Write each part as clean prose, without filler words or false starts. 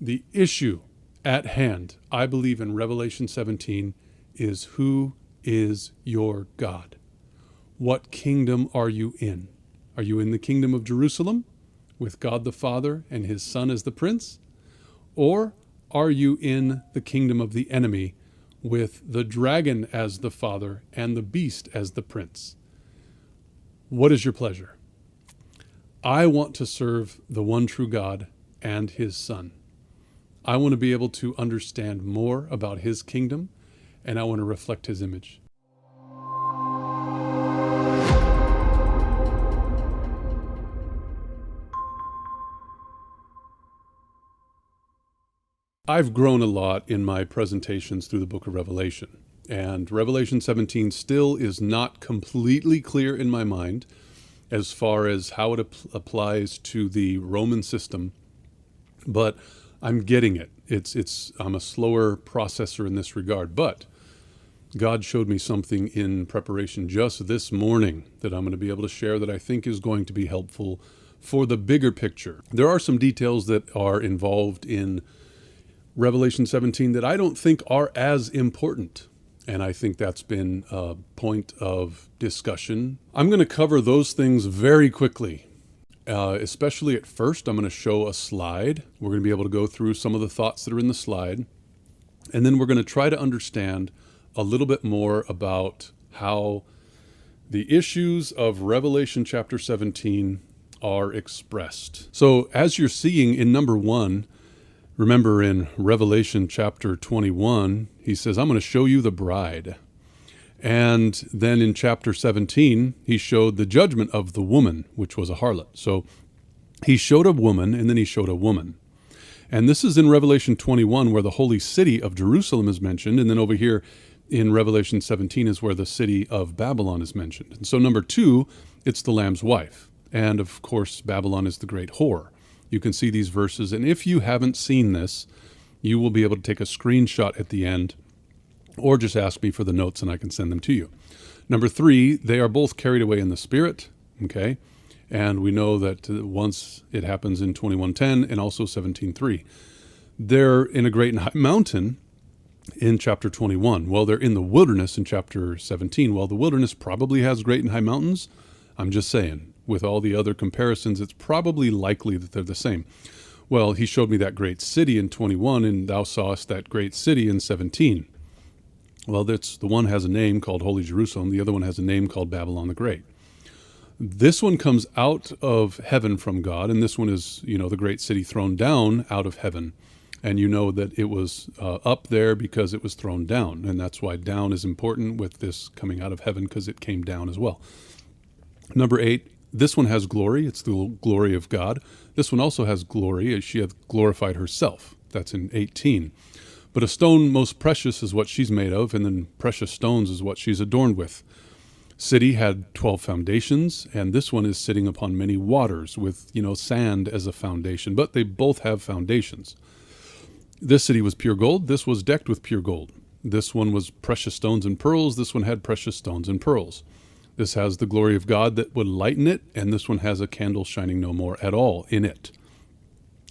The issue at hand, I believe, in Revelation 17 is, who is your God? What kingdom are you in? Are you in the kingdom of Jerusalem with God the Father and his Son as the prince? Or are you in the kingdom of the enemy with the dragon as the father and the beast as the prince? What is your pleasure? I want to serve the one true God and his Son. I want to be able to understand more about his kingdom, and I want to reflect his image. I've grown a lot in my presentations through the book of Revelation, and Revelation 17 still is not completely clear in my mind as far as how it applies to the Roman system, but I'm getting it. I'm a slower processor in this regard, but God showed me something in preparation just this morning that I'm going to be able to share that I think is going to be helpful for the bigger picture. There are some details that are involved in Revelation 17 that I don't think are as important. And I think that's been a point of discussion. I'm going to cover those things very quickly, especially at first. I'm going to show a slide. We're going to be able to go through some of the thoughts that are in the slide. And then we're going to try to understand a little bit more about how the issues of Revelation chapter 17 are expressed. So as you're seeing in number 1, remember in Revelation chapter 21, he says, I'm going to show you the bride. And then in chapter 17, he showed the judgment of the woman, which was a harlot. So he showed a woman, and then he showed a woman. And this is in Revelation 21, where the holy city of Jerusalem is mentioned. And then over here in Revelation 17 is where the city of Babylon is mentioned. And so number 2, it's the Lamb's wife. And of course, Babylon is the great whore. You can see these verses, and if you haven't seen this, you will be able to take a screenshot at the end, or just ask me for the notes and I can send them to you. Number 3, they are both carried away in the Spirit, okay? And we know that once it happens in 21:10 and also 17:3. They're in a great and high mountain in chapter 21. Well, they're in the wilderness in chapter 17. Well, the wilderness probably has great and high mountains. I'm just saying. With all the other comparisons, it's probably likely that they're the same. Well, he showed me that great city in 21, and thou sawest that great city in 17. Well, that's the one has a name called Holy Jerusalem. The other one has a name called Babylon the Great. This one comes out of heaven from God, and this one is, the great city thrown down out of heaven. And you know that it was up there because it was thrown down, and that's why down is important with this coming out of heaven, because it came down as well. Number 8, this one has glory. It's the glory of God. This one also has glory, as she hath glorified herself. That's in 18. But a stone most precious is what she's made of, and then precious stones is what she's adorned with. City had 12 foundations, and this one is sitting upon many waters with, sand as a foundation. But they both have foundations. This city was pure gold. This was decked with pure gold. This one was precious stones and pearls. This one had precious stones and pearls. This has the glory of God that would lighten it, and this one has a candle shining no more at all in it.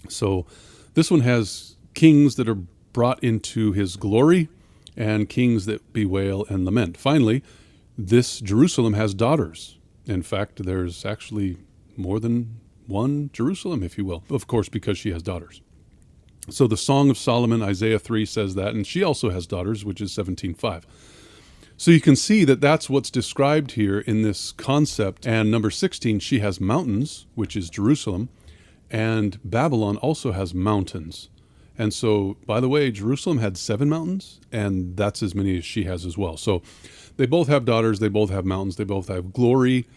So this one has kings that are brought into his glory and kings that bewail and lament. Finally, this Jerusalem has daughters. In fact, there's actually more than one Jerusalem, if you will, of course, because she has daughters. So the Song of Solomon, Isaiah 3 says that, and she also has daughters, which is 17:5. So you can see that that's what's described here in this concept. And number 16, she has mountains, which is Jerusalem, and Babylon also has mountains. And so, by the way, Jerusalem had 7 mountains, and that's as many as she has as well. So they both have daughters, they both have mountains, they both have glory,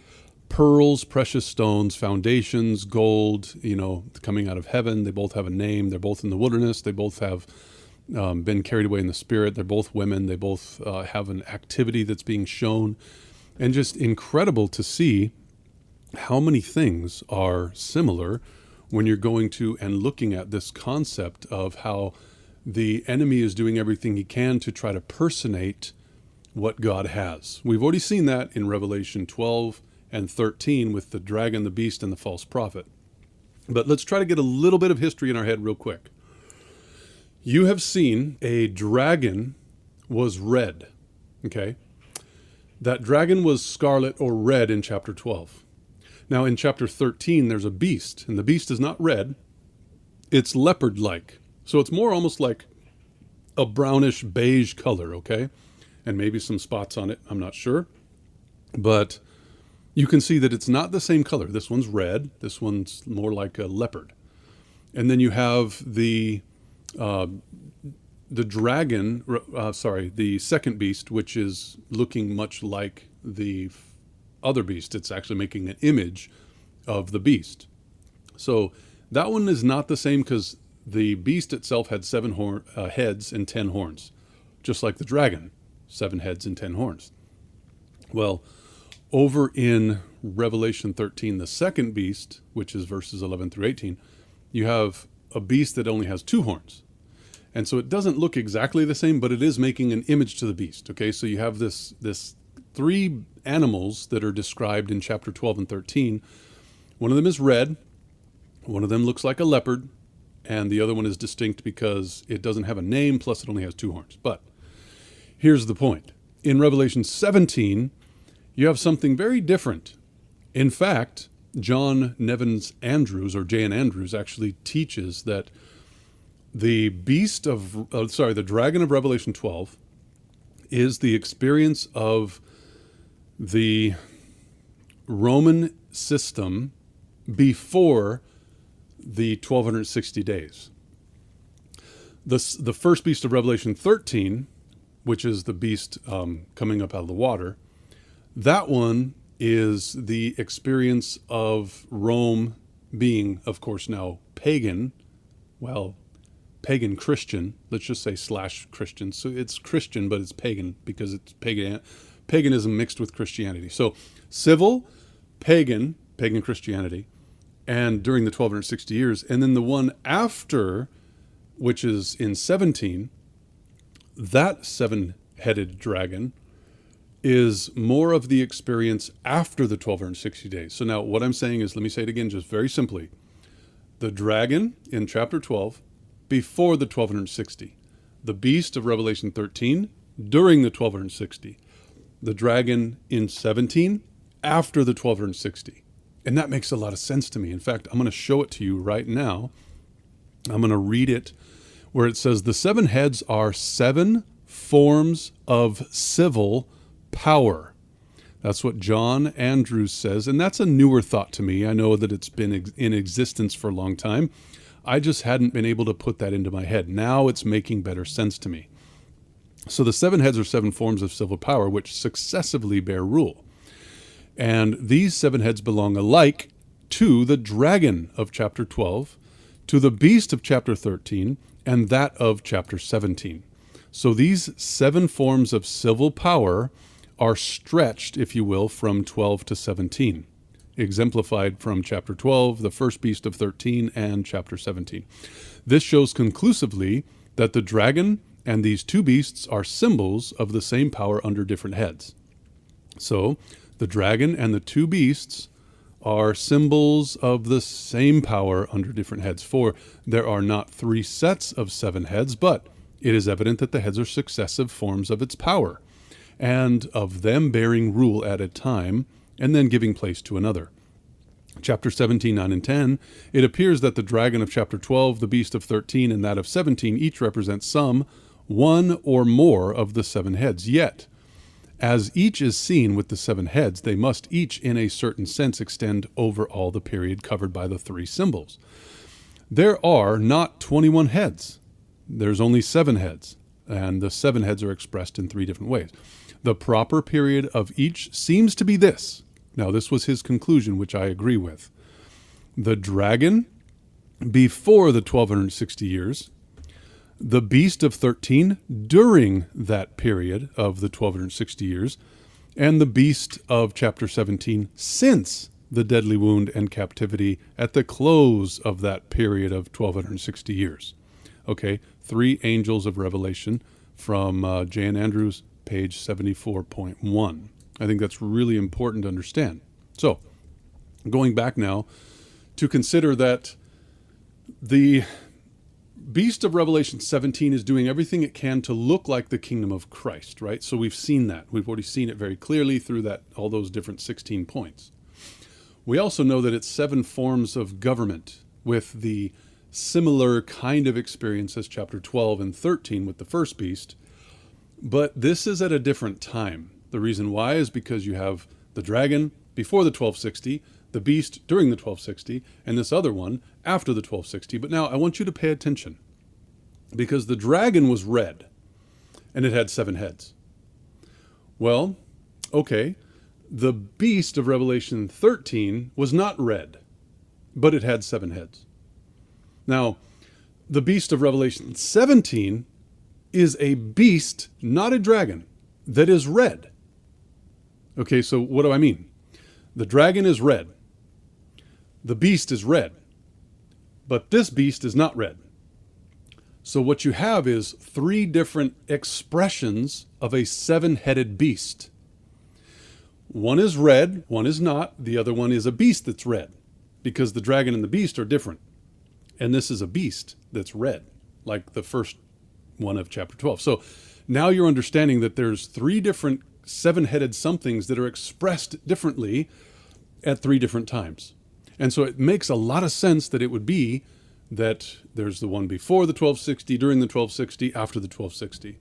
pearls, precious stones, foundations, gold, coming out of heaven. They both have a name. They're both in the wilderness. They both have been carried away in the Spirit. They're both women. They both have an activity that's being shown. And just incredible to see how many things are similar when you're going to and looking at this concept of how the enemy is doing everything he can to try to personate what God has. We've already seen that in Revelation 12 and 13 with the dragon, the beast, and the false prophet. But let's try to get a little bit of history in our head real quick. You have seen a dragon was red. Okay? That dragon was scarlet or red in chapter 12. Now in chapter 13, there's a beast, and the beast is not red. It's leopard-like. So it's more almost like a brownish beige color, okay? And maybe some spots on it, I'm not sure. But you can see that it's not the same color. This one's red. This one's more like a leopard. And then you have the dragon, the second beast, which is looking much like the other beast. It's actually making an image of the beast. So that one is not the same because the beast itself had 7 heads and 10 horns, just like the dragon, 7 heads and 10 horns. Well, over in Revelation 13, the second beast, which is verses 11 through 18, you have a beast that only has 2 horns. And so it doesn't look exactly the same, but it is making an image to the beast. Okay, so you have this 3 animals that are described in chapter 12 and 13. One of them is red, one of them looks like a leopard, and the other one is distinct because it doesn't have a name, plus it only has 2 horns. But here's the point. In Revelation 17, you have something very different. In fact, John Nevins Andrews, or J.N. Andrews, actually teaches that the the dragon of Revelation 12 is the experience of the Roman system before the 1260 days. The first beast of Revelation 13, which is the beast coming up out of the water, that one is the experience of Rome being, of course, now pagan, pagan Christian, let's just say / Christian. So it's Christian, but it's pagan because it's paganism mixed with Christianity. So civil, pagan Christianity, and during the 1260 years. And then the one after, which is in 17, that 7-headed dragon is more of the experience after the 1260 days. So now what I'm saying is, let me say it again, just very simply. The dragon in chapter 12, before the 1260. The beast of Revelation 13, during the 1260. The dragon in 17, after the 1260. And that makes a lot of sense to me. In fact, I'm going to show it to you right now. I'm going to read it where it says, the 7 heads are 7 forms of civil power. That's what John Andrews says, and that's a newer thought to me. I know that it's been in existence for a long time. I just hadn't been able to put that into my head. Now it's making better sense to me. So the 7 heads are 7 forms of civil power, which successively bear rule. And these 7 heads belong alike to the dragon of chapter 12, to the beast of chapter 13, and that of chapter 17. So these 7 forms of civil power are stretched, if you will, from 12 to 17, exemplified from chapter 12, the first beast of 13, and chapter 17. This shows conclusively that the dragon and these 2 beasts are symbols of the same power under different heads. So the dragon and the 2 beasts are symbols of the same power under different heads. For there are not 3 sets of 7 heads, but it is evident that the heads are successive forms of its power, and of them bearing rule at a time, and then giving place to another. Chapter 17, 9, and 10, it appears that the dragon of chapter 12, the beast of 13, and that of 17 each represent one or more of the 7 heads. Yet, as each is seen with the 7 heads, they must each in a certain sense extend over all the period covered by the 3 symbols. There are not 21 heads. There's only 7 heads, and the 7 heads are expressed in 3 different ways. The proper period of each seems to be this. Now, this was his conclusion, which I agree with. The dragon before the 1260 years, the beast of 13 during that period of the 1260 years, and the beast of chapter 17 since the deadly wound and captivity at the close of that period of 1260 years. Okay, 3 angels of Revelation from J.N. Andrews, page 74.1. I think that's really important to understand. So, going back now to consider that the beast of Revelation 17 is doing everything it can to look like the kingdom of Christ, right? So we've seen that. We've already seen it very clearly through all those different 16 points. We also know that it's 7 forms of government with the similar kind of experience as chapter 12 and 13 with the first beast. But this is at a different time. The reason why is because you have the dragon before the 1260, the beast during the 1260, and this other one after the 1260. But now I want you to pay attention, because the dragon was red and it had 7 heads. Well, okay, the beast of Revelation 13 was not red, but it had 7 heads. Now, the beast of Revelation 17 is a beast, not a dragon, that is red. Okay, so what do I mean? The dragon is red. The beast is red. But this beast is not red. So what you have is 3 different expressions of a 7-headed beast. One is red, one is not. The other one is a beast that's red, because the dragon and the beast are different. And this is a beast that's red, like the first one of chapter 12. So now you're understanding that there's 3 different 7-headed somethings that are expressed differently at 3 different times. And so it makes a lot of sense that it would be that there's the one before the 1260, during the 1260, after the 1260.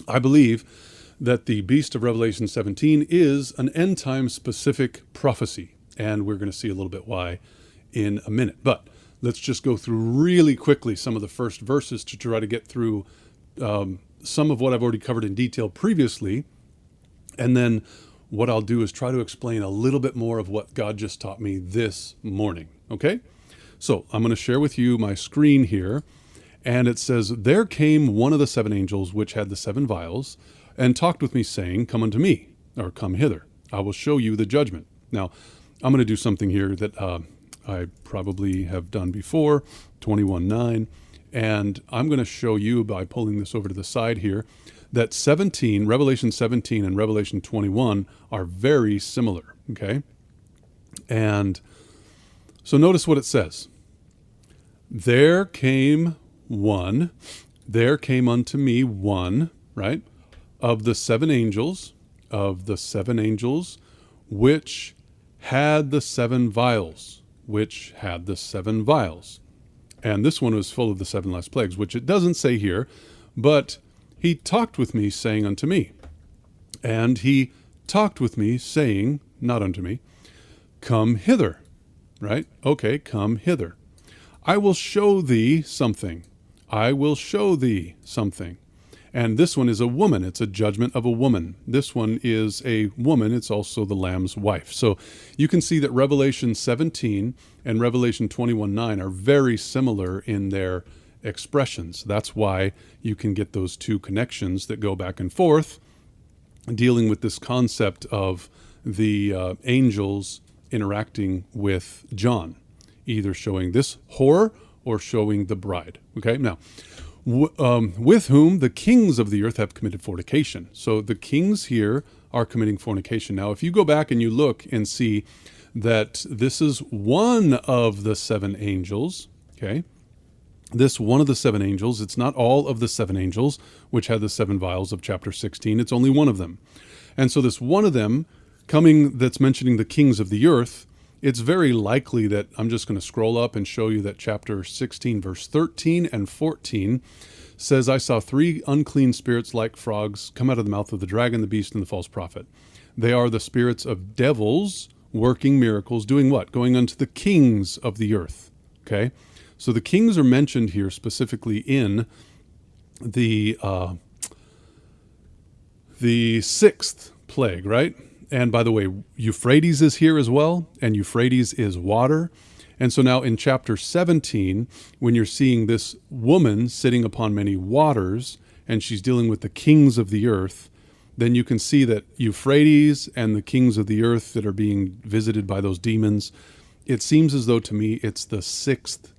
I believe that the beast of Revelation 17 is an end-time specific prophecy, and we're going to see a little bit why in a minute. But let's just go through really quickly some of the first verses to try to get through some of what I've already covered in detail previously. And then what I'll do is try to explain a little bit more of what God just taught me this morning. Okay? So I'm going to share with you my screen here. And it says, "There came one of the 7 angels which had the 7 vials, and talked with me, saying, Come unto me, or come hither. I will show you the judgment." Now, I'm going to do something here that I probably have done before, 21:9. And I'm going to show you by pulling this over to the side here that Revelation 17 and Revelation 21 are very similar, okay? And so notice what it says. There came unto me one, right, of the 7 angels, which had the 7 vials, And this one was full of the 7 last plagues, which it doesn't say here, but he talked with me, saying unto me. And he talked with me, saying, not unto me, Come hither. Right? Okay, come hither. I will show thee something. And this one is a woman. It's a judgment of a woman. This one is a woman. It's also the Lamb's wife. So you can see that Revelation 17 and Revelation 21:9 are very similar in their expressions. That's why you can get those 2 connections that go back and forth, dealing with this concept of the angels interacting with John, either showing this whore or showing the bride. Okay, now, with whom the kings of the earth have committed fornication. So the kings here are committing fornication. Now, if you go back and you look and see that this is one of the 7 angels, okay, this one of the 7 angels, it's not all of the 7 angels, which had the 7 vials of chapter 16. It's only one of them. And so this one of them coming, that's mentioning the kings of the earth, it's very likely that I'm just going to scroll up and show you that chapter 16, verse 13 and 14 says, "I saw 3 unclean spirits like frogs come out of the mouth of the dragon, the beast, and the false prophet. They are the spirits of devils working miracles," doing what? Going unto the kings of the earth. Okay? So the kings are mentioned here specifically in the 6th plague, right? And by the way, Euphrates is here as well, and Euphrates is water. And so now in chapter 17, when you're seeing this woman sitting upon many waters, and she's dealing with the kings of the earth, then you can see that Euphrates and the kings of the earth that are being visited by those demons, it seems as though to me it's the 6th,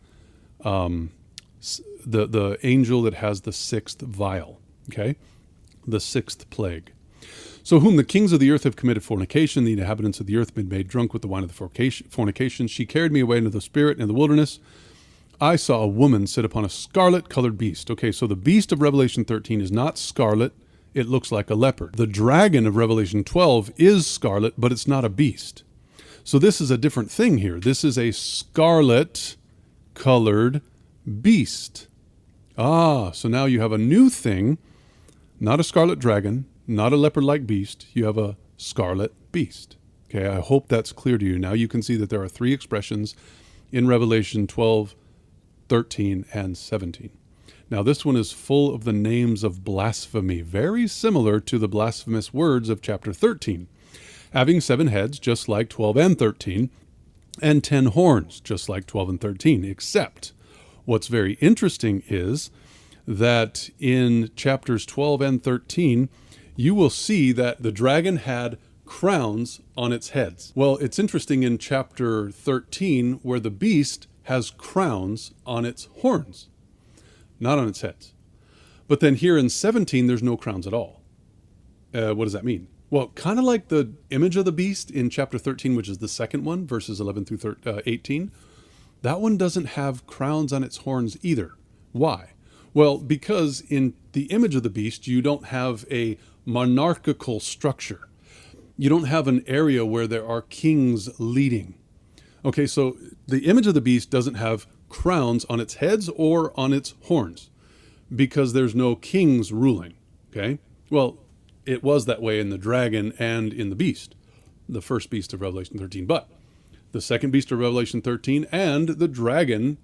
the angel that has the 6th vial, okay? The 6th plague. "So whom the kings of the earth have committed fornication, the inhabitants of the earth have been made drunk with the wine of the fornication. She carried me away into the spirit in the wilderness I saw a woman sit upon a scarlet-colored beast. Okay, so the beast of Revelation 13 is not scarlet. It looks like a leopard. The dragon of Revelation 12 is scarlet, but it's not a beast. So this is a different thing here. This is a scarlet-colored beast. So now you have a new thing, not a scarlet dragon, not a leopard-like beast. You have a scarlet beast. Okay, I hope that's clear to you. Now you can see that there are three expressions in Revelation 12, 13, and 17. Now this one is full of the names of blasphemy, very similar to the blasphemous words of chapter 13, having 7 heads, just like 12 and 13, and 10 horns, just like 12 and 13, except what's very interesting is that in chapters 12 and 13, you will see that the dragon had crowns on its heads. Well, it's interesting in chapter 13 where the beast has crowns on its horns, not on its heads. But then here in 17, there's no crowns at all. What does that mean? Well, kind of like the image of the beast in chapter 13, which is the second one, verses 11 through 18. That one doesn't have crowns on its horns either. Why? Well, because in the image of the beast, you don't have a monarchical structure. You don't have an area where there are kings leading. Okay, so the image of the beast doesn't have crowns on its heads or on its horns because there's no kings ruling. Okay, well, it was that way in the dragon and in the beast, the first beast of Revelation 13. But the second beast of Revelation 13 and the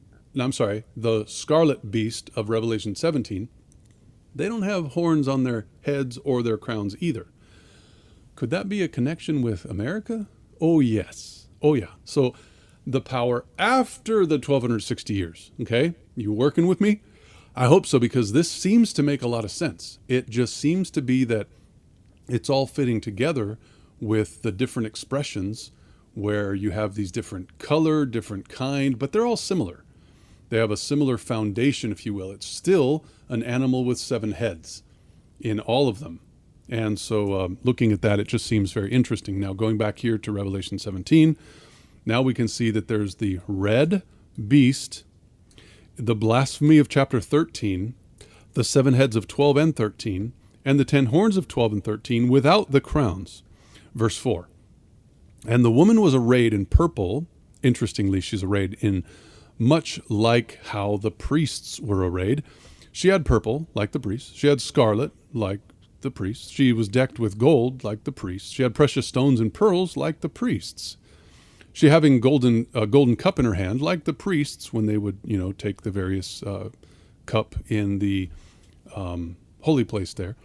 scarlet beast of Revelation 17, they don't have horns on their heads or their crowns either. Could that be a connection with America? Oh, yes. Oh, yeah. So the power after the 1260 years. Okay? You working with me? I hope so, because this seems to make a lot of sense. It just seems to be that it's all fitting together with the different expressions where you have these different color, different kind, but they're all similar. They have a similar foundation, if you will. It's still an animal with 7 heads in all of them. And so looking at that, it just seems very interesting. Now, going back here to Revelation 17, now we can see that there's the red beast, the blasphemy of chapter 13, the 7 heads of 12 and 13, and the 10 horns of 12 and 13 without the crowns. Verse 4, and the woman was arrayed in purple. Interestingly, she's arrayed in much like how the priests were arrayed. She had purple, like the priests. She had scarlet, like the priests. She was decked with gold, like the priests. She had precious stones and pearls, like the priests. She having a golden cup in her hand, like the priests when they would, take the various cup in the holy place there.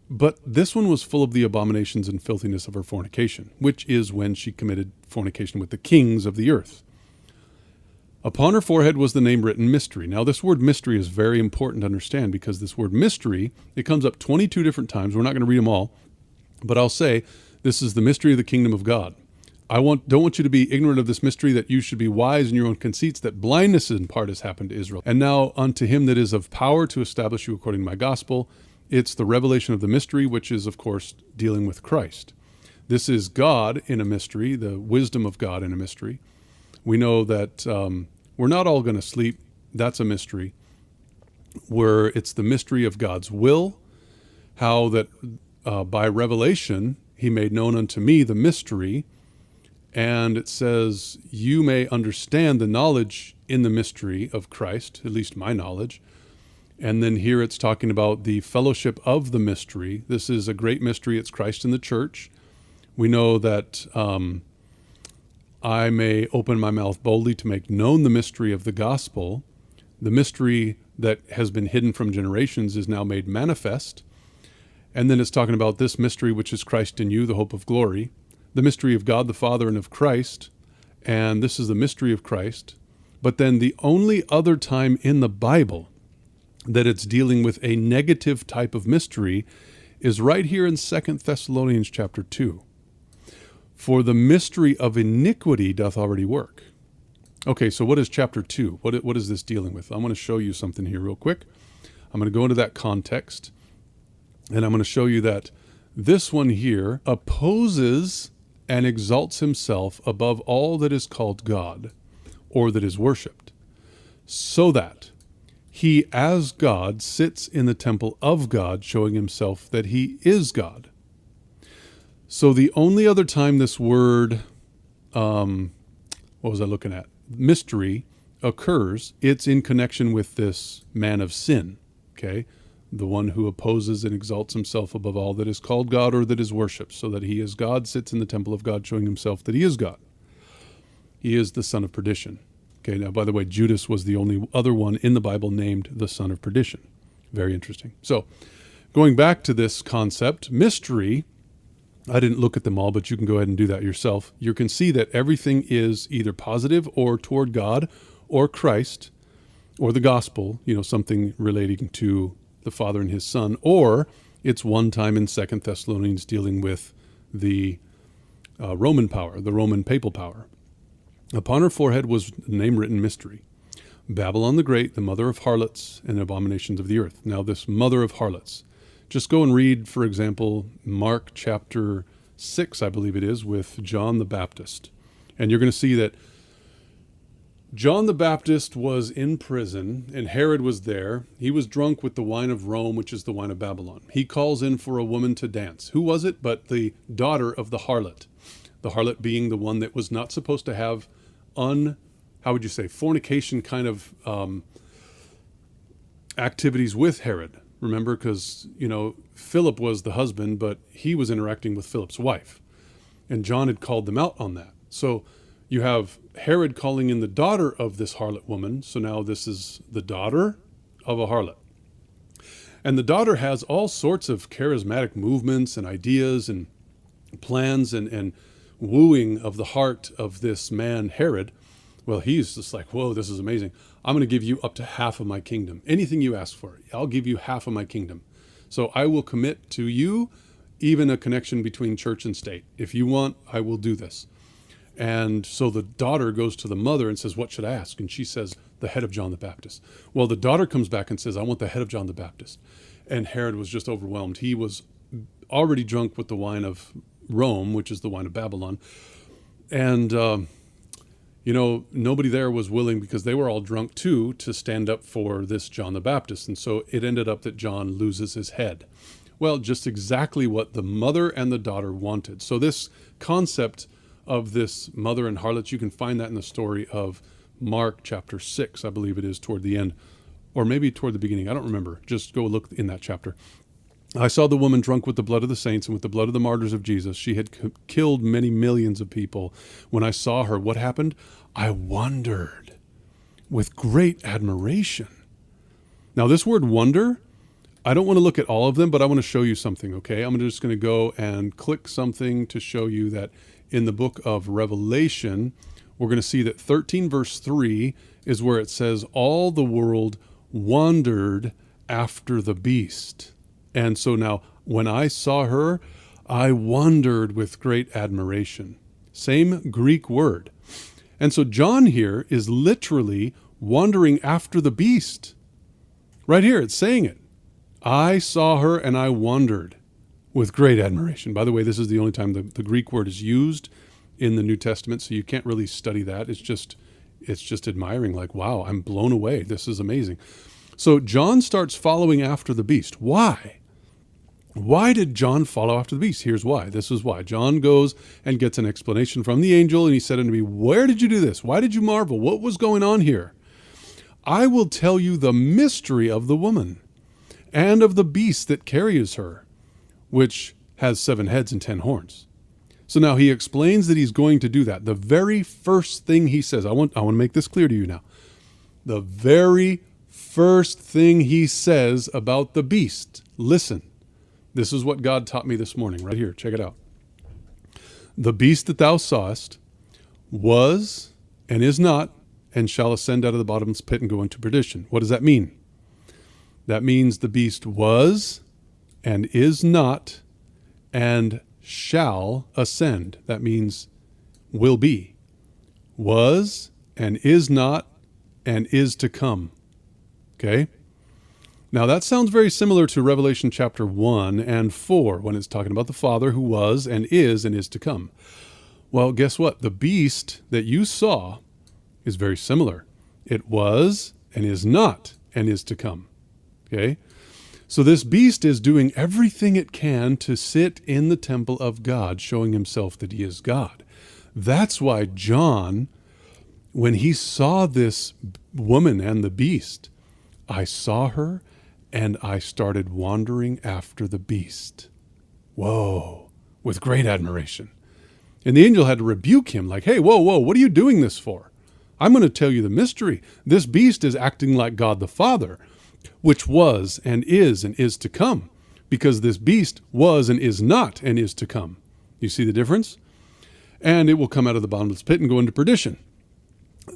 But this one was full of the abominations and filthiness of her fornication, which is when she committed fornication with the kings of the earth. Upon her forehead was the name written Mystery. Now, this word mystery is very important to understand because this word mystery, it comes up 22 different times. We're not going to read them all, but I'll say this is the mystery of the kingdom of God. Don't want you to be ignorant of this mystery, that you should be wise in your own conceits, that blindness in part has happened to Israel. And now unto him that is of power to establish you according to my gospel. It's the revelation of the mystery, which is, of course, dealing with Christ. This is God in a mystery, the wisdom of God in a mystery. We know that we're not all going to sleep. That's a mystery. Where it's the mystery of God's will, how that by revelation he made known unto me the mystery. And it says, you may understand the knowledge in the mystery of Christ, at least my knowledge. And then here it's talking about the fellowship of the mystery. This is a great mystery. It's Christ in the church. We know that I may open my mouth boldly to make known the mystery of the gospel. The mystery that has been hidden from generations is now made manifest. And then it's talking about this mystery, which is Christ in you, the hope of glory, the mystery of God the Father and of Christ. And this is the mystery of Christ. But then the only other time in the Bible that it's dealing with a negative type of mystery is right here in 2 Thessalonians chapter 2. For the mystery of iniquity doth already work. Okay, so what is chapter 2? What is this dealing with? I'm going to show you something here real quick. I'm going to go into that context, and I'm going to show you that this one here opposes and exalts himself above all that is called God or that is worshipped. so that he as God sits in the temple of God, showing himself that he is God. So the only other time this word, what was I looking at? Mystery occurs, it's in connection with this man of sin, okay? The one who opposes and exalts himself above all that is called God or that is worshipped, so that he as God sits in the temple of God, showing himself that he is God. He is the son of perdition. Okay, now, by the way, Judas was the only other one in the Bible named the son of perdition. Very interesting. So, going back to this concept, mystery, I didn't look at them all, but you can go ahead and do that yourself. You can see that everything is either positive or toward God or Christ or the gospel, something relating to the Father and his Son, or it's one time in 2 Thessalonians dealing with the Roman power, the Roman papal power. Upon her forehead was the name written, Mystery, Babylon the Great, the mother of harlots and abominations of the earth. Now this mother of harlots, just go and read, for example, Mark chapter 6, I believe it is, with John the Baptist. And you're going to see that John the Baptist was in prison and Herod was there. He was drunk with the wine of Rome, which is the wine of Babylon. He calls in for a woman to dance. Who was it but the daughter of the harlot? The harlot being the one that was not supposed to have fornication kind of activities with Herod. Remember, because, Philip was the husband, but he was interacting with Philip's wife. And John had called them out on that. So you have Herod calling in the daughter of this harlot woman. So now this is the daughter of a harlot. And the daughter has all sorts of charismatic movements and ideas and plans and wooing of the heart of this man, Herod. Well, he's just like, whoa, this is amazing. I'm going to give you up to half of my kingdom. Anything you ask for, I'll give you half of my kingdom. So I will commit to you even a connection between church and state. If you want, I will do this. And so the daughter goes to the mother and says, what should I ask? And she says, the head of John the Baptist. Well, the daughter comes back and says, I want the head of John the Baptist. And Herod was just overwhelmed. He was already drunk with the wine of Rome, which is the wine of Babylon. And, nobody there was willing, because they were all drunk too, to stand up for this John the Baptist. And so it ended up that John loses his head. Well, just exactly what the mother and the daughter wanted. So this concept of this mother and harlot, you can find that in the story of Mark chapter 6, I believe it is, toward the end, or maybe toward the beginning. I don't remember. Just go look in that chapter. I saw the woman drunk with the blood of the saints and with the blood of the martyrs of Jesus. She had killed many millions of people. When I saw her, what happened? I wondered with great admiration. Now, this word wonder, I don't want to look at all of them, but I want to show you something, okay? I'm just going to go and click something to show you that in the book of Revelation, we're going to see that 13 verse 3 is where it says, all the world wondered after the beast. And so now, when I saw her, I wondered with great admiration. Same Greek word. And so John here is literally wandering after the beast. Right here, it's saying it. I saw her and I wondered with great admiration. By the way, this is the only time the Greek word is used in the New Testament, so you can't really study that. It's just admiring, like, wow, I'm blown away. This is amazing. So John starts following after the beast. Why? Why did John follow after the beast? Here's why. This is why. John goes and gets an explanation from the angel, and he said unto me, where did you do this? Why did you marvel? What was going on here? I will tell you the mystery of the woman and of the beast that carries her, which has 7 heads and 10 horns. So now he explains that he's going to do that. The very first thing he says, I want to make this clear to you now. The very first thing he says about the beast, listen. This is what God taught me this morning, right here. Check it out. The beast that thou sawest was and is not, and shall ascend out of the bottomless pit and go into perdition. What does that mean? That means the beast was and is not and shall ascend. That means will be. Was and is not and is to come. Okay? Now that sounds very similar to Revelation chapter 1 and 4 when it's talking about the Father who was and is to come. Well, guess what? The beast that you saw is very similar. It was and is not and is to come. Okay? So this beast is doing everything it can to sit in the temple of God, showing himself that he is God. That's why John, when he saw this woman and the beast, I saw her and I started wandering after the beast. Whoa, with great admiration. And the angel had to rebuke him like, hey, whoa, what are you doing this for? I'm going to tell you the mystery. This beast is acting like God the Father, which was and is to come, because this beast was and is not and is to come. You see the difference? And it will come out of the bottomless pit and go into perdition.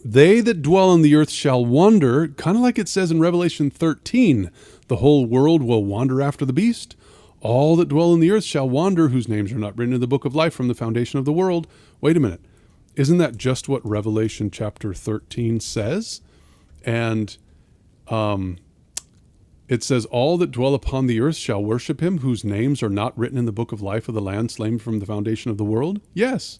They that dwell on the earth shall wander, kind of like it says in Revelation 13, the whole world will wander after the beast. All that dwell in the earth shall wander, whose names are not written in the book of life from the foundation of the world. Wait a minute. Isn't that just what Revelation chapter 13 says? And it says, all that dwell upon the earth shall worship him, whose names are not written in the book of life of the Lamb slain from the foundation of the world. Yes,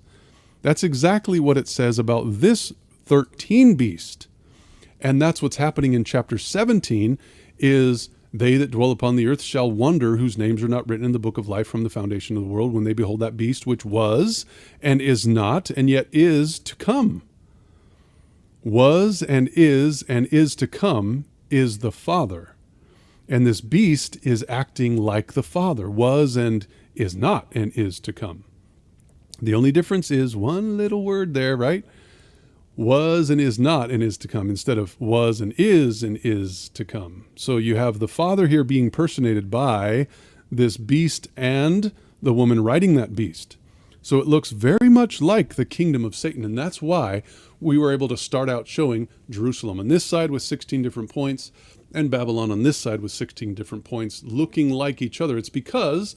that's exactly what it says about this 13 beast. And that's what's happening in chapter 17 is they that dwell upon the earth shall wonder, whose names are not written in the book of life from the foundation of the world, when they behold that beast which was and is not and yet is to come. Was and is to come is the Father. And this beast is acting like the Father, was and is not and is to come. The only difference is one little word there, right? Was and is not and is to come, instead of was and is to come. So you have the Father here being personated by this beast and the woman riding that beast. So it looks very much like the kingdom of Satan. And that's why we were able to start out showing Jerusalem on this side with 16 different points and Babylon on this side with 16 different points looking like each other. It's because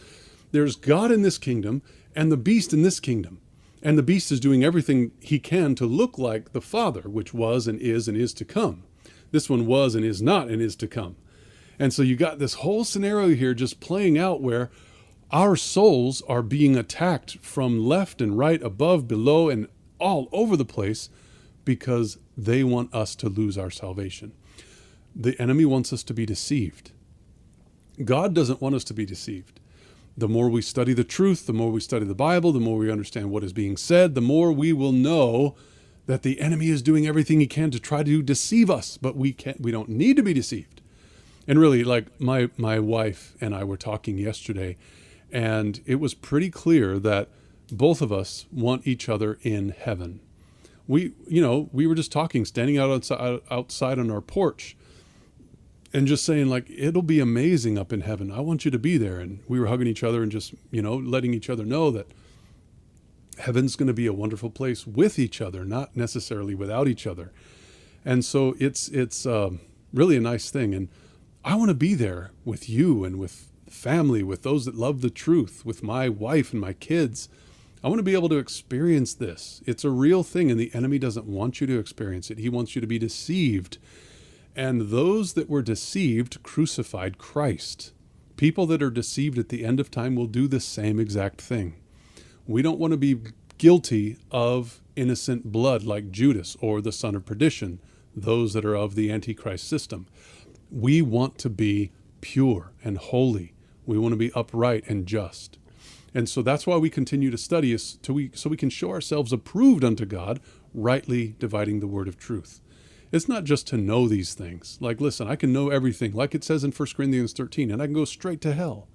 there's God in this kingdom and the beast in this kingdom. And the beast is doing everything he can to look like the Father, which was and is to come. This one was and is not and is to come. And so you got this whole scenario here just playing out where our souls are being attacked from left and right, above, below, and all over the place because they want us to lose our salvation. The enemy wants us to be deceived. God doesn't want us to be deceived. The more we study the truth, the more we study the Bible, the more we understand what is being said, the more we will know that the enemy is doing everything he can to try to deceive us, but we don't need to be deceived. And really, like my wife and I were talking yesterday, and it was pretty clear that both of us want each other in heaven. We were just talking, standing outside on our porch, and just saying, like, it'll be amazing up in heaven. I want you to be there. And we were hugging each other and just, letting each other know that heaven's going to be a wonderful place with each other, not necessarily without each other. And so it's really a nice thing. And I want to be there with you and with family, with those that love the truth, with my wife and my kids. I want to be able to experience this. It's a real thing, and the enemy doesn't want you to experience it. He wants you to be deceived. And those that were deceived crucified Christ. People that are deceived at the end of time will do the same exact thing. We don't want to be guilty of innocent blood like Judas or the son of perdition, those that are of the Antichrist system. We want to be pure and holy. We want to be upright and just. And so that's why we continue to study, so we can show ourselves approved unto God, rightly dividing the word of truth. It's not just to know these things. Like, listen, I can know everything, like it says in 1 Corinthians 13, and I can go straight to hell.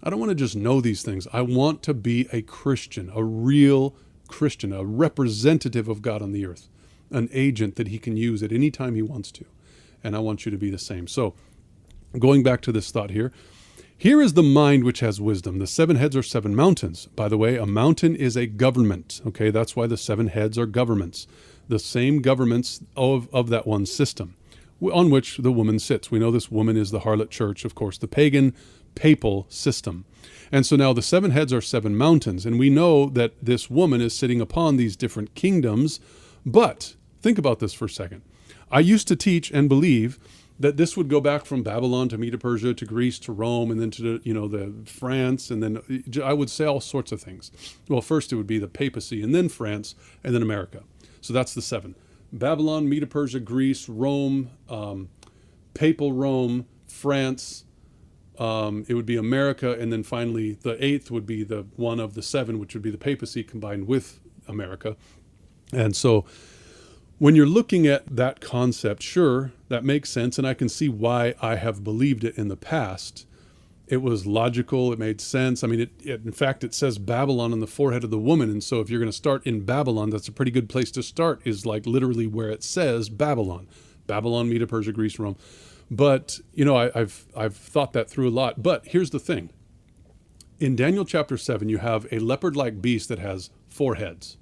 I don't want to just know these things. I want to be a Christian, a real Christian, a representative of God on the earth, an agent that he can use at any time he wants to. And I want you to be the same. So going back to this thought here, here is the mind which has wisdom. The 7 heads are 7 mountains. By the way, a mountain is a government. Okay, that's why the 7 heads are governments. The same governments of that one system on which the woman sits. We know this woman is the harlot church, of course, the pagan papal system. And so now the 7 heads are 7 mountains, and we know that this woman is sitting upon these different kingdoms. But think about this for a second. I used to teach and believe that this would go back from Babylon to Medo-Persia to Greece to Rome and then to the France, and then I would say all sorts of things. Well, first it would be the papacy and then France and then America. So that's the 7. Babylon, Medo-Persia, Greece, Rome, Papal Rome, France. It would be America, and then finally the eighth would be the one of the seven, which would be the papacy combined with America. And so when you're looking at that concept, sure, that makes sense, and I can see why I have believed it in the past. It was logical, it made sense. I mean, in fact, it says Babylon on the forehead of the woman, and so if you're going to start in Babylon, that's a pretty good place to start, is like literally where it says Babylon. Babylon, Medo-Persia, Greece, Rome. But, I've thought that through a lot. But here's the thing. In Daniel chapter 7, you have a leopard-like beast that has 4 heads.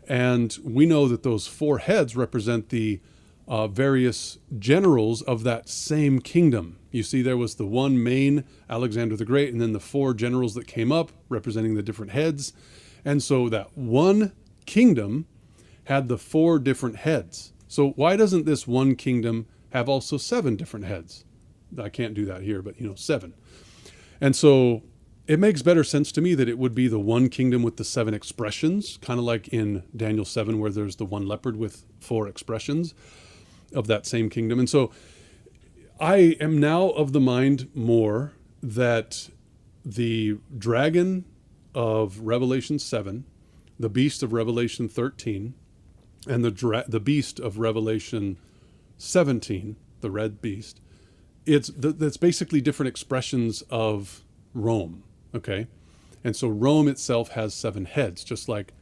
And we know that those 4 heads represent the various generals of that same kingdom. You see, there was the one main Alexander the Great, and then the 4 generals that came up representing the different heads. And so that one kingdom had the 4 different heads. So why doesn't this one kingdom have also 7 different heads? I can't do that here, but 7. And so it makes better sense to me that it would be the one kingdom with the 7 expressions, kind of like in Daniel 7, where there's the one leopard with 4 expressions of that same kingdom. And so I am now of the mind more that the dragon of Revelation 7, the beast of Revelation 13, and the beast of Revelation 17, the red beast, that's basically different expressions of Rome, okay? And so Rome itself has 7 heads, just like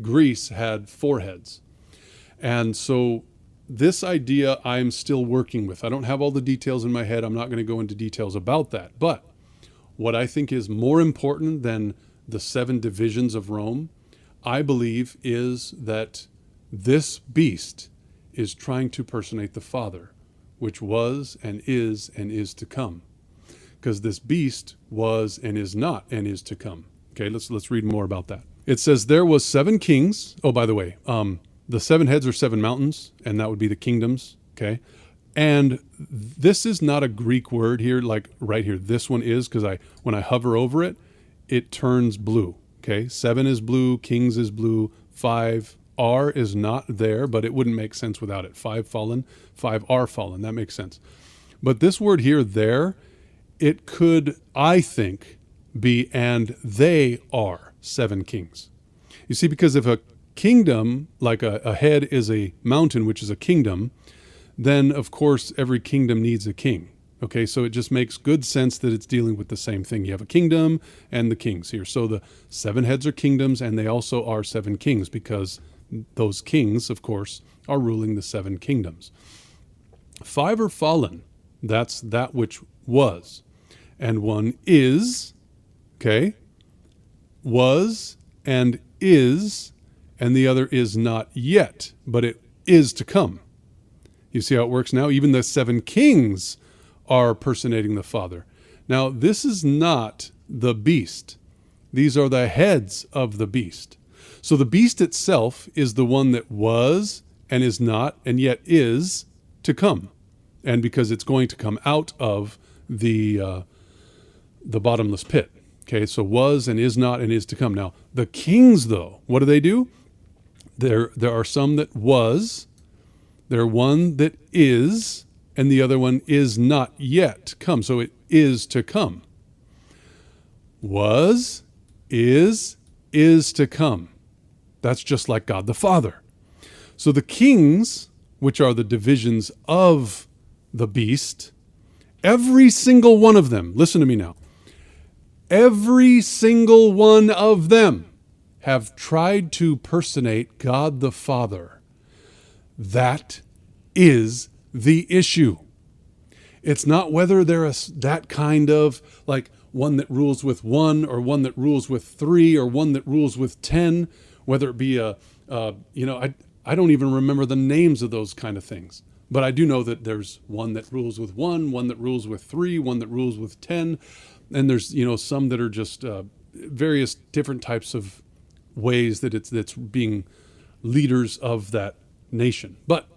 Greece had 4 heads. And so this idea I'm still working with. I don't have all the details in my head. I'm not going to go into details about that. But what I think is more important than the 7 divisions of Rome, I believe, is that this beast is trying to personate the Father, which was and is to come. Because this beast was and is not and is to come. Okay, let's read more about that. It says there was 7 kings. Oh, by the way, the 7 heads are 7 mountains, and that would be the kingdoms. Okay, and this is not a Greek word here, like right here. This one is, because when I hover over it, it turns blue. Okay, 7 is blue, kings is blue, 5 are is not there, but it wouldn't make sense without it. 5 fallen, 5 are fallen. That makes sense. But this word here, there, it could, I think, be and they are 7 kings. You see, because if a kingdom, like a head is a mountain, which is a kingdom, then of course every kingdom needs a king. Okay, so it just makes good sense that it's dealing with the same thing. You have a kingdom and the kings here. So the 7 heads are kingdoms, and they also are 7 kings, because those kings, of course, are ruling the 7 kingdoms. 5 are fallen. That's that which was. And 1 is, okay, was and is, and the other is not yet, but it is to come. You see how it works now? Even the 7 kings are personating the Father. Now, this is not the beast. These are the heads of the beast. So the beast itself is the one that was and is not and yet is to come. And because it's going to come out of the bottomless pit. Okay, so was and is not and is to come. Now, the kings, though, what do? There are some that was, there one that is, and the other one is not yet come. So it is to come. Was, is to come. That's just like God the Father. So the kings, which are the divisions of the beast, every single one of them, listen to me now, every single one of them have tried to personate God the Father. That is the issue. It's not whether they're that kind of, like, one that rules with 1 or one that rules with 3 or one that rules with 10, whether it be I don't even remember the names of those kind of things. But I do know that there's one that rules with 1, one that rules with 3, one that rules with 10. And there's, some that are just various different types of ways that that's being leaders of that nation. But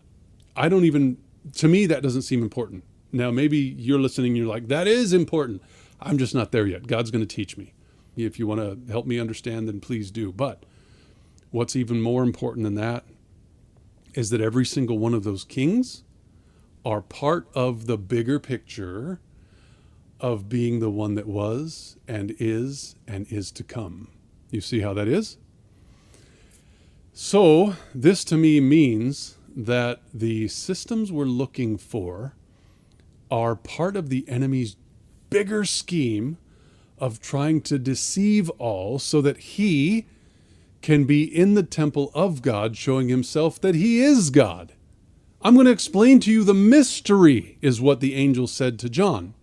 to me, that doesn't seem important. Now, maybe you're listening and you're like, that is important. I'm just not there yet. God's going to teach me. If you want to help me understand, then please do. But what's even more important than that is that every single one of those kings are part of the bigger picture of being the one that was and is to come. You see how that is? So this to me means that the systems we're looking for are part of the enemy's bigger scheme of trying to deceive all so that he can be in the temple of God, showing himself that he is God. I'm going to explain to you the mystery, is what the angel said to John.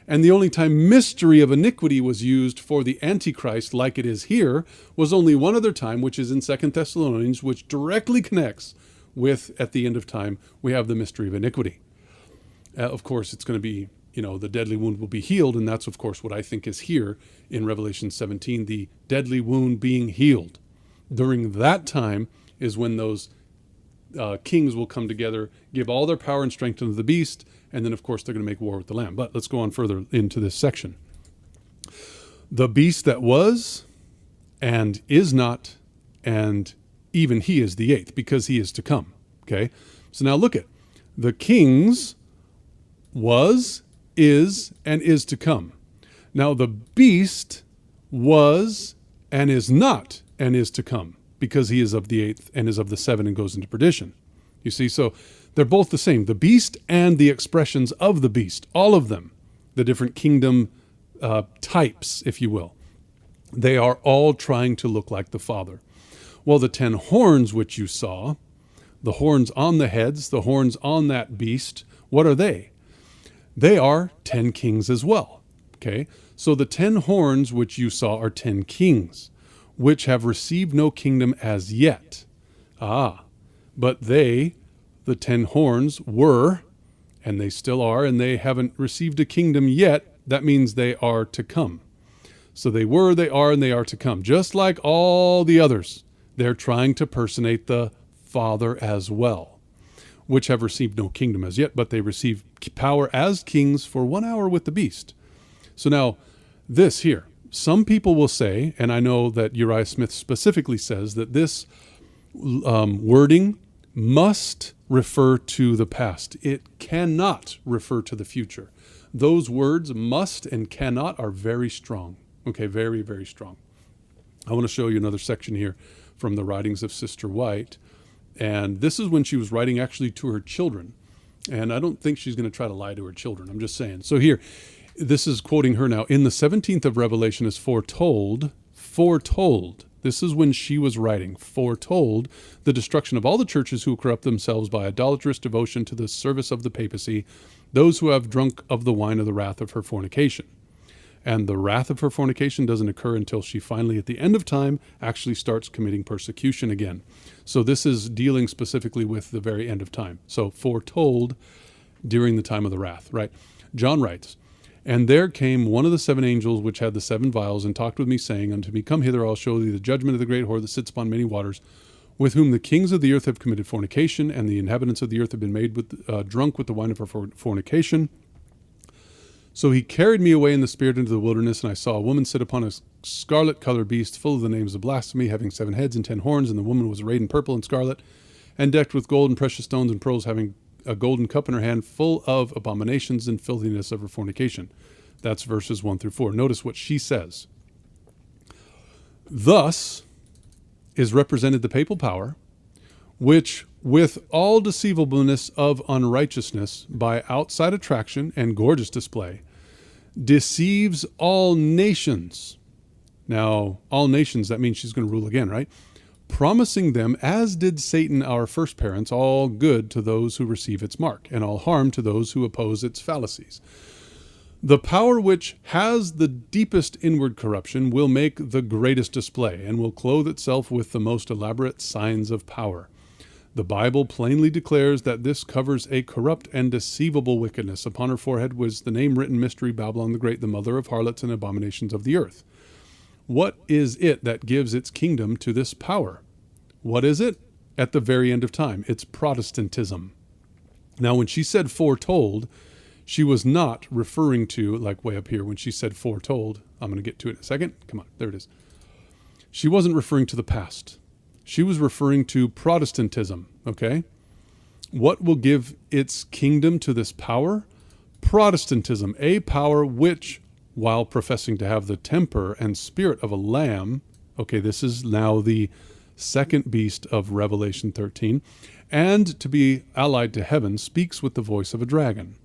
And the only time mystery of iniquity was used for the Antichrist, like it is here, was only one other time, which is in 2 Thessalonians, which directly connects with, at the end of time, we have the mystery of iniquity. Of course, it's going to be, the deadly wound will be healed, and that's, of course, what I think is here in Revelation 17, the deadly wound being healed. During that time is when those kings will come together, give all their power and strength to the beast, and then, of course, they're going to make war with the Lamb. But let's go on further into this section. The beast that was and is not, and even he is the eighth, because he is to come. Okay? So now look at the kings was, is, and is to come. Now the beast was and is not and is to come, because he is of the eighth and is of the seven and goes into perdition. You see, so they're both the same. The beast and the expressions of the beast, all of them, the different kingdom types, if you will, they are all trying to look like the Father. Well, the 10 horns which you saw, the horns on the heads, the horns on that beast, what are they? They are 10 kings as well. Okay, so the 10 horns which you saw are 10 kings, which have received no kingdom as yet. But they, the 10 horns, were, and they still are, and they haven't received a kingdom yet. That means they are to come. So they were, they are, and they are to come. Just like all the others, they're trying to personate the Father as well, which have received no kingdom as yet, but they receive power as kings for 1 hour with the beast. So now, this here, some people will say, and I know that Uriah Smith specifically says that this wording must refer to the past. It cannot refer to the future. Those words must and cannot are very strong. Okay, very, very strong. I want to show you another section here from the writings of Sister White. And this is when she was writing actually to her children. And I don't think she's going to try to lie to her children. I'm just saying. So here, this is quoting her now. In the 17th of Revelation is foretold. This is when she was writing, foretold the destruction of all the churches who corrupt themselves by idolatrous devotion to the service of the papacy, those who have drunk of the wine of the wrath of her fornication. And the wrath of her fornication doesn't occur until she finally, at the end of time, actually starts committing persecution again. So this is dealing specifically with the very end of time. So foretold during the time of the wrath, right? John writes, "And there came one of the 7 angels which had the 7 vials, and talked with me, saying unto me, Come hither, I'll show thee the judgment of the great whore that sits upon many waters, with whom the kings of the earth have committed fornication, and the inhabitants of the earth have been made drunk with the wine of her fornication. So he carried me away in the spirit into the wilderness, and I saw a woman sit upon a scarlet-colored beast, full of the names of blasphemy, having 7 heads and 10 horns, and the woman was arrayed in purple and scarlet, and decked with gold and precious stones and pearls, having a golden cup in her hand, full of abominations and filthiness of her fornication." That's verses 1 through 4. Notice what she says. Thus is represented the papal power, which, with all deceivableness of unrighteousness, by outside attraction and gorgeous display, deceives all nations. Now, all nations, that means she's going to rule again, right? Promising them, as did Satan our first parents, all good to those who receive its mark, and all harm to those who oppose its fallacies. The power which has the deepest inward corruption will make the greatest display, and will clothe itself with the most elaborate signs of power. The Bible plainly declares that this covers a corrupt and deceivable wickedness. Upon her forehead was the name written, Mystery, Babylon the Great, the mother of harlots and abominations of the earth. What is it that gives its kingdom to this power? What is it? At the very end of time, it's Protestantism. Now, when she said foretold, she was not referring to, like way up here, when she said foretold, I'm going to get to it in a second. Come on, there it is. She wasn't referring to the past. She was referring to Protestantism. Okay? What will give its kingdom to this power? Protestantism, a power which, while professing to have the temper and spirit of a lamb, okay, this is now the second beast of Revelation 13, and to be allied to heaven, speaks with the voice of a dragon.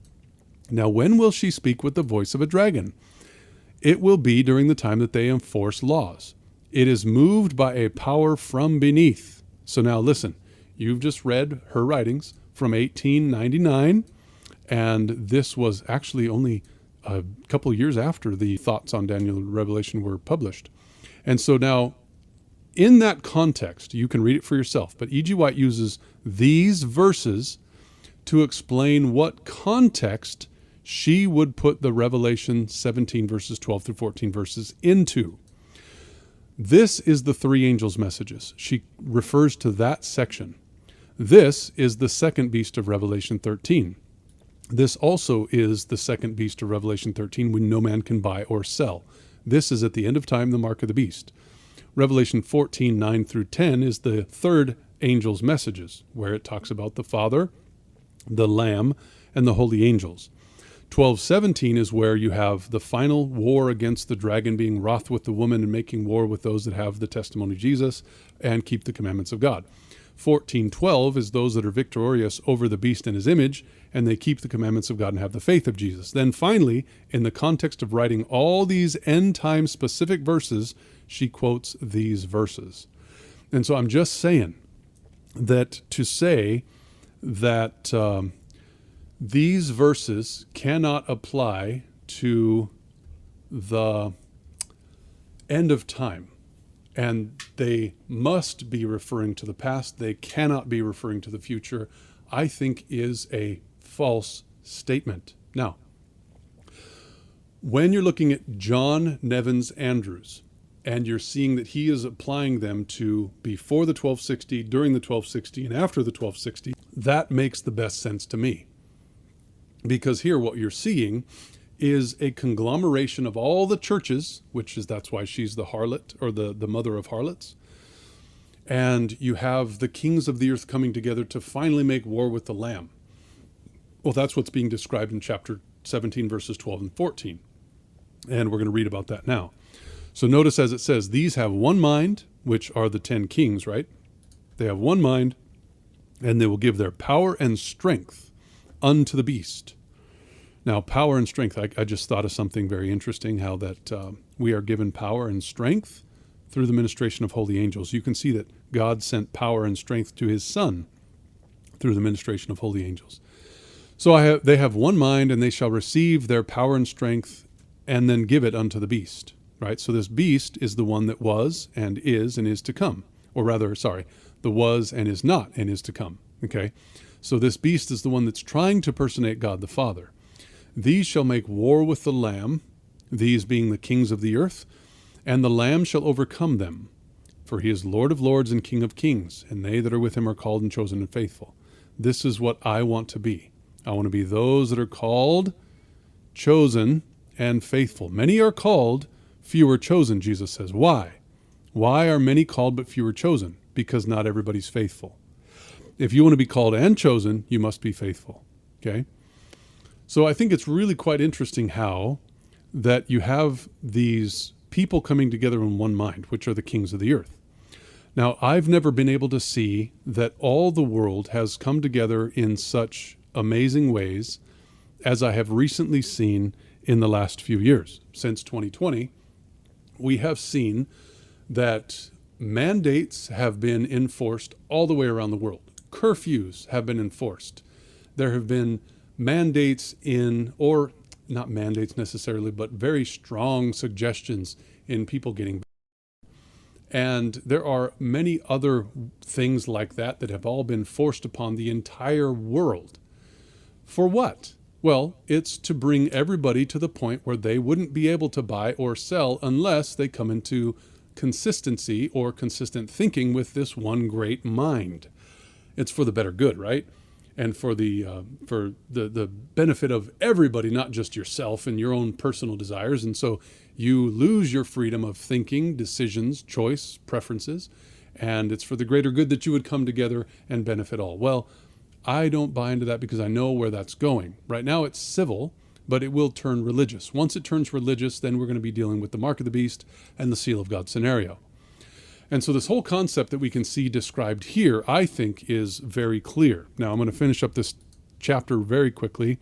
Now, when will she speak with the voice of a dragon? It will be during the time that they enforce laws. It is moved by a power from beneath. So now listen, you've just read her writings from 1899, and this was actually only a couple of years after the thoughts on Daniel and Revelation were published. And so now, in that context, you can read it for yourself, but E.G. White uses these verses to explain what context she would put the Revelation 17 verses 12 through 14 verses into. This is the three angels' messages. She refers to that section. This is the second beast of Revelation 13. This also is the second beast of Revelation 13, when no man can buy or sell. This is at the end of time, the mark of the beast. Revelation 14, 9 through 10 is the third angel's messages, where it talks about the Father, the Lamb, and the holy angels. 12:17 is where you have the final war against the dragon, being wroth with the woman and making war with those that have the testimony of Jesus and keep the commandments of God. 14:12 is those that are victorious over the beast and his image, and they keep the commandments of God and have the faith of Jesus. Then finally, in the context of writing all these end-time specific verses, she quotes these verses. And so I'm just saying that to say that these verses cannot apply to the end of time, and they must be referring to the past, they cannot be referring to the future, I think is a false statement. Now, when you're looking at John Nevins Andrews, and you're seeing that he is applying them to before the 1260, during the 1260, and after the 1260, that makes the best sense to me. Because here what you're seeing is a conglomeration of all the churches, that's why she's the harlot, or the mother of harlots. And you have the kings of the earth coming together to finally make war with the Lamb. Well, that's what's being described in chapter 17, verses 12 and 14. And we're going to read about that now. So notice as it says, these have one mind, which are the 10 kings, right? They have one mind, and they will give their power and strength unto the beast. Now, power and strength, I just thought of something very interesting, how that we are given power and strength through the ministration of holy angels. You can see that God sent power and strength to his Son through the ministration of holy angels. So they have one mind, and they shall receive their power and strength and then give it unto the beast, right? So this beast is the one that was and is to come. Or rather, the was and is not and is to come, okay? So this beast is the one that's trying to personate God the Father. These shall make war with the Lamb, these being the kings of the earth, and the Lamb shall overcome them. For he is Lord of lords and King of kings, and they that are with him are called and chosen and faithful. This is what I want to be. I want to be those that are called, chosen, and faithful. Many are called, few are chosen, Jesus says. Why? Why are many called but few are chosen? Because not everybody's faithful. If you want to be called and chosen, you must be faithful, okay? So I think it's really quite interesting how that you have these people coming together in one mind, which are the kings of the earth. Now, I've never been able to see that all the world has come together in such amazing ways as I have recently seen in the last few years. Since 2020, we have seen that mandates have been enforced all the way around the world. Curfews have been enforced. There have been mandates or not mandates necessarily, but very strong suggestions in people getting. And there are many other things like that have all been forced upon the entire world. For what? Well, it's to bring everybody to the point where they wouldn't be able to buy or sell unless they come into consistency or consistent thinking with this one great mind. It's for the better good, right? And for the benefit of everybody, not just yourself and your own personal desires. And so you lose your freedom of thinking, decisions, choice, preferences, and it's for the greater good that you would come together and benefit all. Well, I don't buy into that because I know where that's going. Right now it's civil, but it will turn religious. Once it turns religious, then we're going to be dealing with the mark of the beast and the seal of God scenario. And so this whole concept that we can see described here, I think, is very clear. Now, I'm going to finish up this chapter very quickly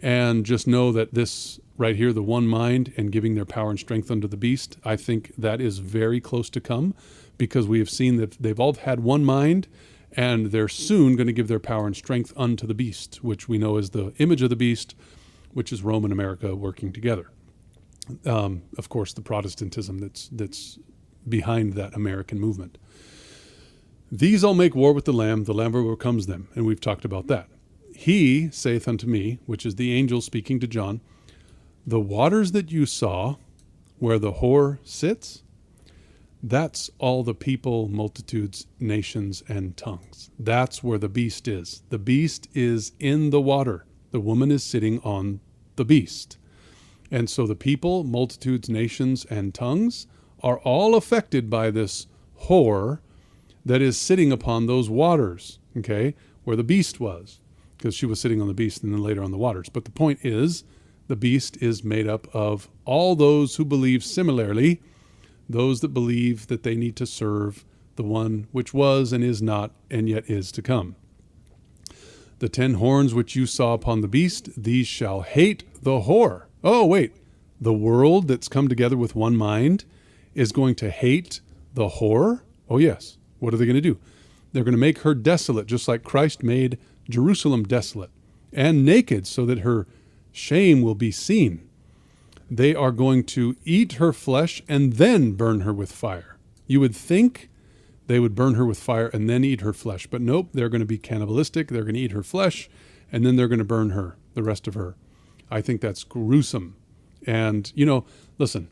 and just know that this right here, the one mind and giving their power and strength unto the beast, I think that is very close to come, because we have seen that they've all had one mind, and they're soon going to give their power and strength unto the beast, which we know is the image of the beast, which is Rome and America working together. Of course, the Protestantism that's behind that American movement. These all make war with the Lamb overcomes them, and we've talked about that. He saith unto me, which is the angel speaking to John, the waters that you saw where the whore sits, that's all the people, multitudes, nations, and tongues. That's where the beast is. The beast is in the water. The woman is sitting on the beast. And so the people, multitudes, nations, and tongues are all affected by this whore that is sitting upon those waters, okay, where the beast was, because she was sitting on the beast and then later on the waters. But the point is, the beast is made up of all those who believe similarly, those that believe that they need to serve the one which was and is not and yet is to come. The 10 horns which you saw upon the beast, these shall hate the whore. Oh, wait, the world that's come together with one mind is going to hate the whore? Oh, yes. What are they going to do? They're going to make her desolate, just like Christ made Jerusalem desolate and naked, so that her shame will be seen. They are going to eat her flesh and then burn her with fire. You would think they would burn her with fire and then eat her flesh, but nope, they're going to be cannibalistic. They're going to eat her flesh and then they're going to burn her, the rest of her. I think that's gruesome. And, listen,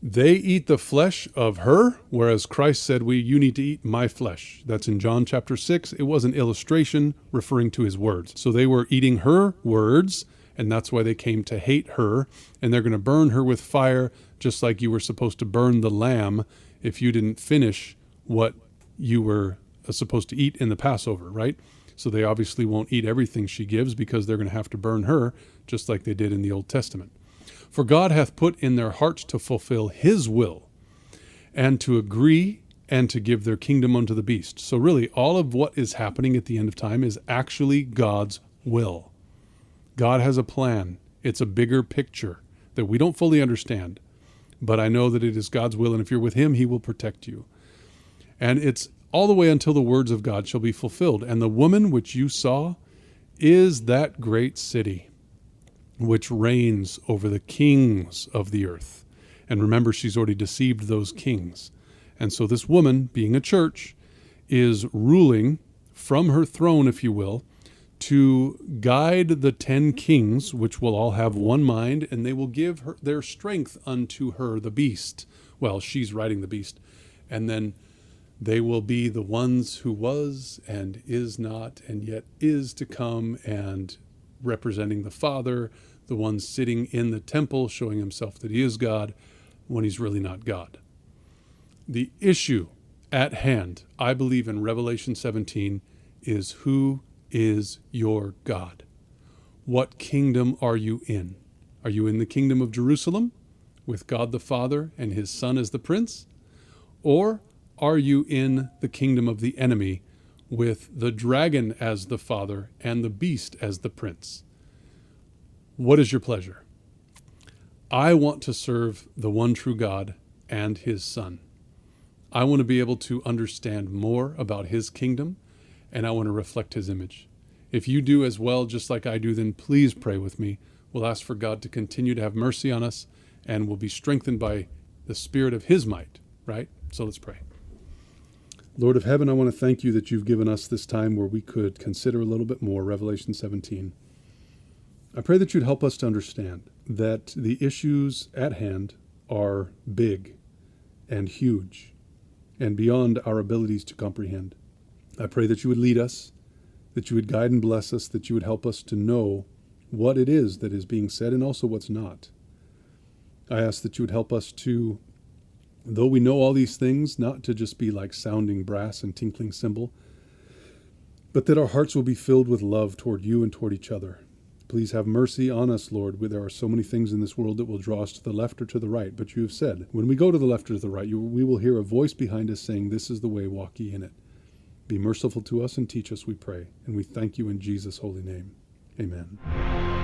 they eat the flesh of her, whereas Christ said, you need to eat my flesh. That's in John chapter 6. It was an illustration referring to his words. So they were eating her words, and that's why they came to hate her. And they're going to burn her with fire, just like you were supposed to burn the lamb if you didn't finish what you were supposed to eat in the Passover, right? So they obviously won't eat everything she gives, because they're going to have to burn her, just like they did in the Old Testament. For God hath put in their hearts to fulfill his will, and to agree and to give their kingdom unto the beast. So really, all of what is happening at the end of time is actually God's will. God has a plan. It's a bigger picture that we don't fully understand, but I know that it is God's will, and if you're with him, he will protect you. And it's all the way until the words of God shall be fulfilled. And the woman which you saw is that great city, which reigns over the kings of the earth. And remember, she's already deceived those kings. And so this woman, being a church, is ruling from her throne, if you will, to guide the 10 kings, which will all have one mind, and they will give her their strength unto her, the beast. Well, she's riding the beast. And then they will be the ones who was and is not and yet is to come, and representing the Father, the one sitting in the temple showing himself that he is God when he's really not God. The issue at hand, I believe, in Revelation 17 is, who is your God? What kingdom are you in? Are you in the kingdom of Jerusalem with God the Father and his Son as the prince? Or are you in the kingdom of the enemy with the dragon as the father and the beast as the prince? What is your pleasure? I want to serve the one true God and his Son. I want to be able to understand more about his kingdom, and I want to reflect his image. If you do as well, just like I do, then please pray with me. We'll ask for God to continue to have mercy on us, and we'll be strengthened by the spirit of his might, right? So let's pray. Lord of heaven, I want to thank you that you've given us this time where we could consider a little bit more Revelation 17. I pray that you'd help us to understand that the issues at hand are big and huge and beyond our abilities to comprehend. I pray that you would lead us, that you would guide and bless us, that you would help us to know what it is that is being said and also what's not. I ask that you would help us to Though we know all these things, not to just be like sounding brass and tinkling cymbal, but that our hearts will be filled with love toward you and toward each other. Please have mercy on us, Lord. There are so many things in this world that will draw us to the left or to the right. But you have said, when we go to the left or to the right, we will hear a voice behind us saying, this is the way, walk ye in it. Be merciful to us and teach us, we pray. And we thank you in Jesus' holy name. Amen.